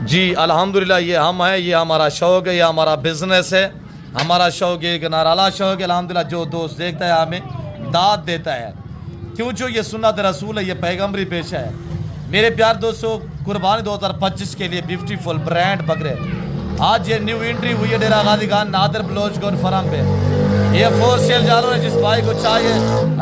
जी अल्हम्दुलिल्लाह, ये हम हैं, ये हमारा शौक़ है, ये हमारा बिज़नेस है। हमारा शौक़ एक नाराला शौक़ है अल्हम्दुलिल्लाह। जो दोस्त देखता है हमें दाद देता है, क्यों जो ये सुन्नत रसूल है, ये पैगम्बरी पेशा है। मेरे प्यार दोस्तों, कुर्बानी 2025 के लिए ब्यूटीफुल ब्रांड बकरे आज ये न्यू एंट्री हुई है डेरा गाजी खान नादर बलोच गोन फरम पे। ये फोर सेल जालो है, जिस भाई को चाहिए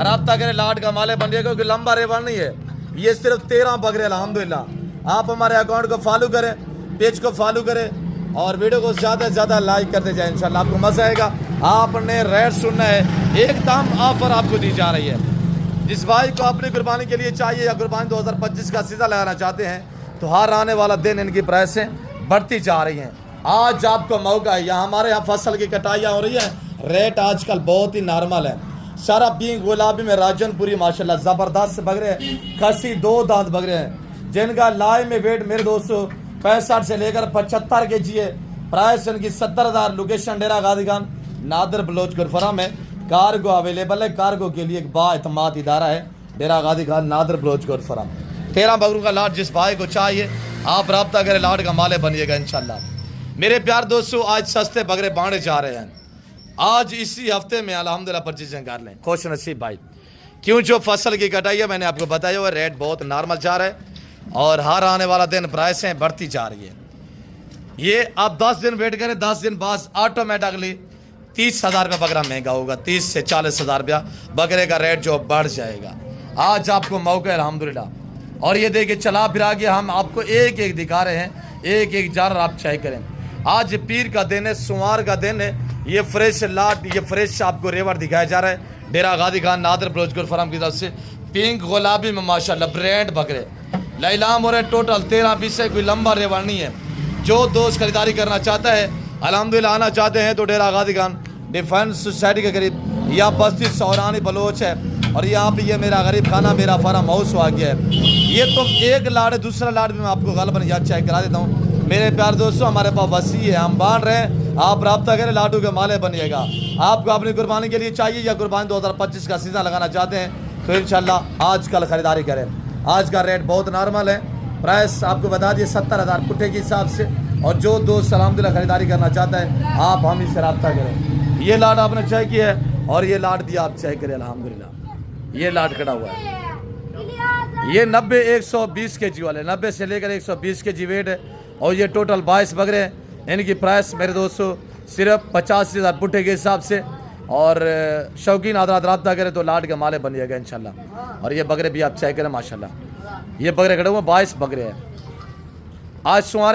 रब्ता करे, लाट का माले बन क्योंकि लंबा रेवन नहीं है। ये सिर्फ 13 बकरे अल्हम्दुलिल्लाह। आप हमारे अकाउंट को फॉलो करें, पेज को फॉलो करें और वीडियो को ज़्यादा से ज़्यादा लाइक करते जाए। इंशाल्लाह आपको मज़ा आएगा। आपने रेट सुनना है, एकदम ऑफर आपको दी जा रही है। जिस भाई को अपनी कुर्बानी के लिए चाहिए या कुर्बानी 2025 का सीज़न लगाना चाहते हैं, तो हर आने वाला दिन इनकी प्राइसें बढ़ती जा रही हैं। आज आपको मौका है, यहाँ हमारे यहाँ फसल की कटाइयाँ हो रही है। रेट आजकल बहुत ही नॉर्मल है। सारा बींग गुलाबी में राजनपुरी माशाल्लाह ज़बरदस्त बकरे हैं। खसी 2 दांत बकरे हैं, जिनका लाइव में वेट मेरे दोस्तों 65 से लेकर 75 के जी है। प्राइस इनकी 70,000। लोकेशन डेरा गाजी खान नादर बलोच गुरफराम है। कार्गो अवेलेबल है। कार्गो के लिए एक बाएतमाद इदारा है डेरा गाजी खान नादर बलोच गुरफराम। 13 बकरों का लाट जिस भाई को चाहिए आप रब्ता करें, लाट का माले बनिएगा इंशाल्लाह। मेरे प्यार दोस्तों, आज सस्ते बकरे बांटे जा रहे हैं। आज इसी हफ्ते में अल्हम्दुलिल्लाह परचेजिंग कर लें, खुश नसीब भाई। क्यों जो फसल की कटाई है मैंने आपको बताया हुआ, रेट बहुत नॉर्मल जा रहा है और हर आने वाला दिन प्राइसें बढ़ती जा रही है। ये आप 10 दिन वेट करें, 10 दिन बाद ऑटोमेटिकली 30,000 रुपये बकरा महंगा होगा। 30 से 40,000 रुपया बकरे का रेट जो बढ़ जाएगा। आज आपको मौका है अल्हम्दुलिल्लाह। और ये देखिए चला फिरा के हम आपको एक एक दिखा रहे हैं, एक एक जानवर आप चेक करें। आज पीर का दिन है, सोमवार का दिन है। ये फ्रेश लाट, ये फ्रेश आपको रेवर दिखाया जा रहा है डेरा गाजी खान नादर बलोच गुरफराम की तरफ से। पिंक गुलाबी में माशाल्लाह ब्रांड बकरे लैलाम हो रहे टोटल 13-20 है। कोई लंबा रेवर नहीं है। जो दोस्त खरीदारी करना चाहता है अल्हम्दुलिल्लाह, आना चाहते हैं तो डेरा गाजी खान डिफेंस सोसाइटी के करीब या बस्ती सौरानी बलोच है। और यहाँ पे ये मेरा गरीब खाना मेरा फार्म हाउस आ गया है। ये तो एक लाट है, दूसरा लाट भी मैं आपको गलबन याद चेक करा देता हूँ। मेरे प्यार दोस्तों, हमारे पास वसी है, हम बांट रहे हैं। आप रब्ता करें, लाटू के माले बनिएगा। आपको अपनी कुर्बानी के लिए चाहिए या कुर्बानी 2025 का सीज़न लगाना चाहते हैं तो इंशाल्लाह आज कल ख़रीदारी करें। आज का रेट बहुत नॉर्मल है। प्राइस आपको बता दिए 70,000 पुट्ठे के हिसाब से। और जो दोस्त अल्हम्दुलिल्लाह खरीदारी करना चाहता है आप हम इससे रब्ता करें। ये लाट आपने चेक किया है और ये लाट भी आप चेक करें अल्हम्दुलिल्लाह। ये लाट खड़ा हुआ है। ये 90-120 के जी वाले, 90 से लेकर 120 के जी वेट है। और ये टोटल 22 बकरे हैं। इनकी प्राइस मेरे दोस्तों सिर्फ 85,000 पुट्ठे के हिसाब से। और शौकीन आदरात रब्ता करें तो लाट के माले बनिएगा इंशाल्लाह। और ये बकरे भी आप चेक करें माशाल्लाह। ये बकरे खड़े हुए 22 बकरे हैं। आज सोमवार